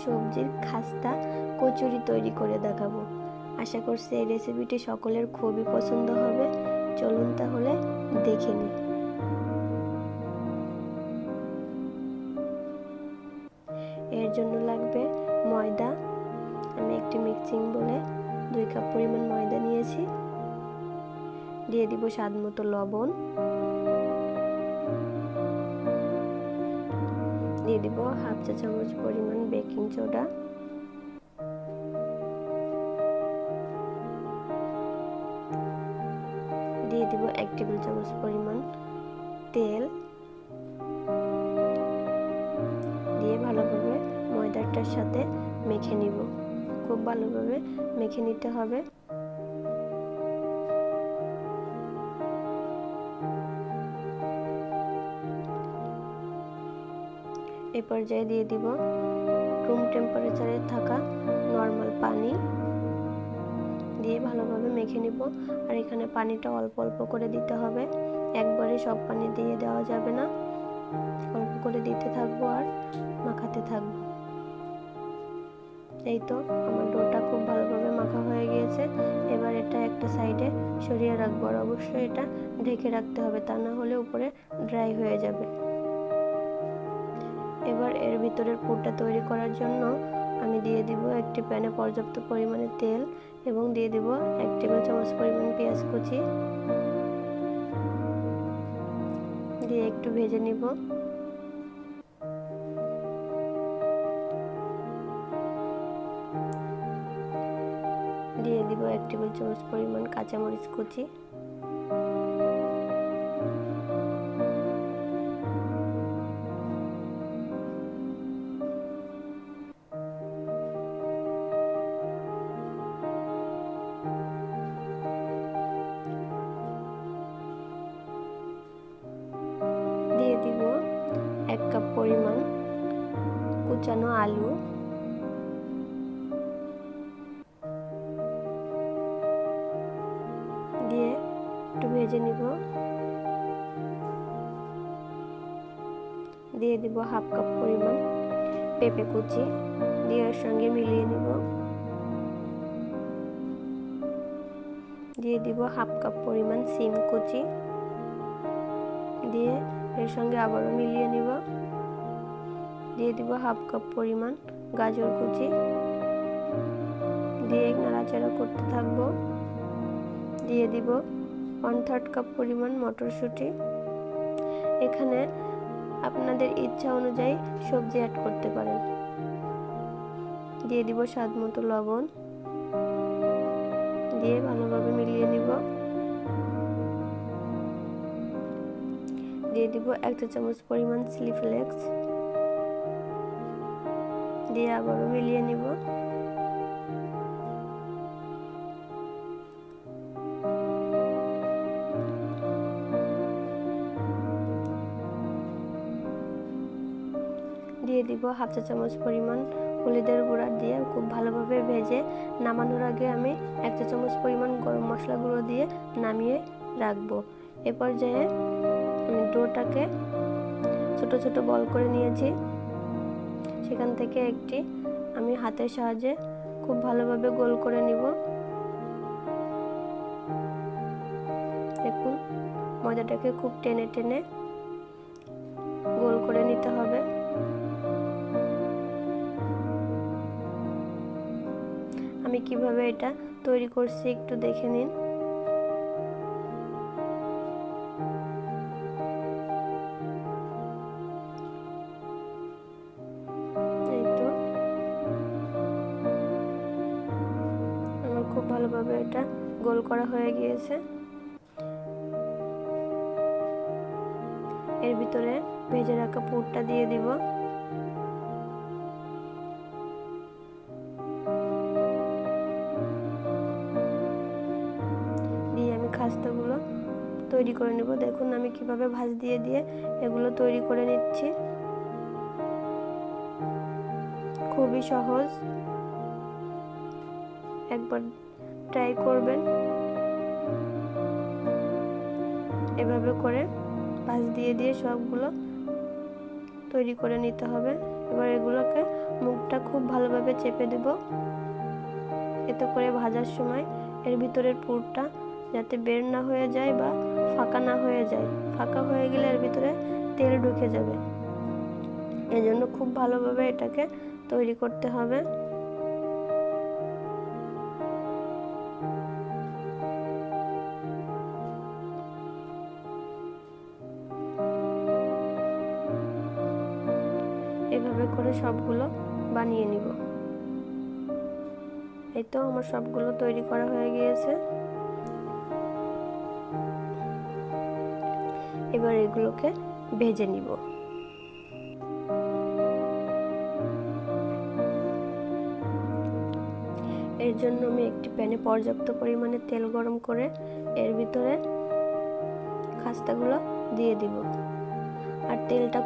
সবজির খাস্তা কচুরি তৈরি করে দেখাবো। আশা করছি এই রেসিপিটি সকলের খুবই পছন্দ হবে। চলুন তাহলে দেখে নিই। এর জন্য লাগবে ময়দা। আমি একটি মিক্সিং বলে 2 কাপ পরিমাণ ময়দা নিয়েছি। দিয়ে দিব স্বাদ মতো লবণ, দিয়ে দিব হাফ চা চামচ পরিমাণ বেকিং সোডা, দিয়ে দিব 1 টেবিল চামচ পরিমাণ তেল। দিয়ে ভালোভাবে ময়দাটার সাথে মেখে নিব। খুব ভালোভাবে মেখে নিতে হবে। এই পর্যায়ে দিয়ে দিব রুম টেম্পারেচারে থাকা নরমাল পানি, দিয়ে ভালোভাবে মেখে নিব। আর এখানে পানিটা অল্প অল্প করে দিতে হবে, একবারে সব পানি দিয়ে দেওয়া যাবে না, অল্প করে দিতে থাকবো আর মাখাতে থাকবো। এই তো আমার ডোটা খুব ভালোভাবে মাখা হয়ে গিয়েছে। এবার এটা একটা সাইডে সরিয়ে রাখবো। আর অবশ্যই এটা ঢেকে রাখতে হবে, তা না হলে উপরে ড্রাই হয়ে যাবে। এবার এর ভিতরের পুরটা তৈরি করার জন্য আমি দিয়ে দিব একটি প্যানে পর্যাপ্ত পরিমাণে তেল এবং দিয়ে দিব 1 টেবিল চামচ পরিমাণ পেঁয়াজ কুচি, দিয়ে একটু ভেজে নিব। দিয়ে দিব 1 টেবিল চামচ পরিমাণ কাঁচামরিচ কুচি, দিয়ে দিব 1 কাপ পরিমাণ কুচানো আলু, দিয়ে একটু ভেজে নিব। দিয়ে দিব হাফ কাপ পরিমাণ পেঁপে কুচি, দিয়ে এর সঙ্গে মিলিয়ে নিব। দিয়ে দিব হাফ কাপ পরিমাণ সিম কুচি, দিয়ে এর সঙ্গে আবারও মিলিয়ে নিব। দিয়ে দিব হাফ কাপ পরিমাণ গাজর কুচি, দিয়ে নাড়াচাড়া করতে থাকবো। দিয়ে দিব 1/3 কাপ পরিমাণ মটরশুঁটি। এখানে আপনাদের ইচ্ছা অনুযায়ী সবজি অ্যাড করতে পারেন। দিয়ে দিব স্বাদ মতো লবণ, দিয়ে ভালোভাবে মিলিয়ে নিব। দিয়ে দিব 1 চা চামচ পরিমাণ চিলি ফ্লেক্স, দিয়ে আবারও মিলিয়ে নিব। দিয়ে দিব হাফ চা চামচ পরিমাণ হলুদের গুঁড়া, দিয়ে খুব ভালোভাবে ভেজে নামানোর আগে আমি 1 চা চামচ পরিমাণ গরম মশলা গুঁড়ো দিয়ে নামিয়ে রাখবো। এ পর্যায়ে আমি ডোটাকে ছোট ছোট বল করে নিয়েছি। সেখান থেকে একটি আমি হাতের সাহায্যে খুব ভালোভাবে গোল করে নিব। দেখুন, ময়দাটাকে খুব টেনে টেনে গোল করে নিতে হবে। আমি কিভাবে এটা তৈরি করছি একটু দেখে নিন। এই তো আমার খুব ভালোভাবে এটা গোল করা হয়ে গিয়েছে। এর ভিতরে ভেজে রাখা পুরটা দিয়ে দিব। দিয়ে আমি খাস্তাগুলো তৈরি করে নেব। দেখুন আমি কিভাবে ভাঁজ দিয়ে দিয়ে এগুলো তৈরি করে নিচ্ছি। খুবই সহজ, একবার ট্রাই করবেন। এভাবে করে ভাঁজ দিয়ে দিয়ে সবগুলো তৈরি করে নিতে হবে। এবার এগুলোকে মুখটা খুব ভালোভাবে চেপে দেব, এতে করে ভাজার সময় এর ভিতরের পুরটা যাতে বের না হয়ে যায় বা ফাঁকা না হয়ে যায়। ফাঁকা হয়ে গেলে এর ভিতরে তেল ঢুকে যাবে, এজন্য খুব ভালোভাবে এটাকে তৈরি করতে হবে। এভাবে করে সবগুলো বানিয়ে নিব। এই তো আমার সবগুলো তৈরি করা হয়ে গিয়েছে। এবার এগুলোকে ভেজে নিব। এর জন্য আমি একটি প্যানে পর্যাপ্ত পরিমাণে তেল গরম করে এর ভিতরে খাস্তাগুলো দিয়ে দিব। আর তেলটা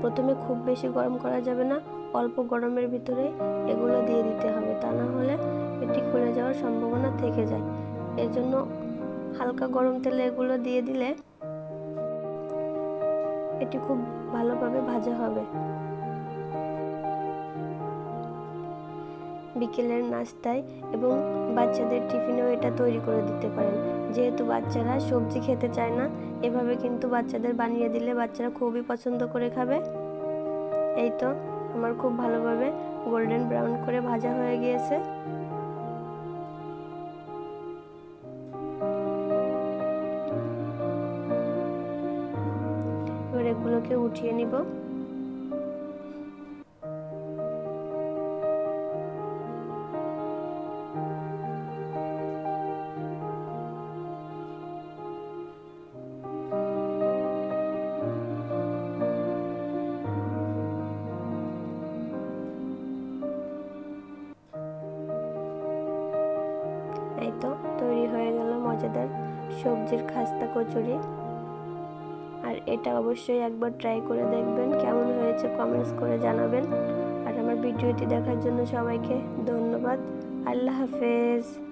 প্রথমে খুব বেশি গরম করা যাবে না, অল্প গরমের ভিতরে এগুলো দিয়ে দিতে হবে, তা না হলে এটি খুলে যাওয়ার সম্ভাবনা থেকে যায়। এর জন্য হালকা গরম তেলে এগুলো দিয়ে দিলে এটি খুব ভালোভাবে ভাজা হবে। বিকেলের নাস্তায় এবং বাচ্চাদের টিফিনেও এটা তৈরি করে দিতে পারেন। যেহেতু বাচ্চারা সবজি খেতে চায় না, এভাবে কিন্তু বাচ্চাদের বানিয়ে দিলে বাচ্চারা খুবই পছন্দ করে খাবে। এই তো আমার খুব ভালোভাবে গোল্ডেন ব্রাউন করে ভাজা হয়ে গিয়েছে। এবার এগুলোকে উঠিয়ে নিব। এই তো তৈরি হয়ে গেল মজাদার সবজির খাস্তা কচুরি। আর এটা অবশ্যই একবার ট্রাই করে দেখবেন, কেমন হয়েছে কমেন্টস করে জানাবেন। আর আমার ভিডিওটি দেখার জন্য সবাইকে ধন্যবাদ। আল্লাহ হাফেজ।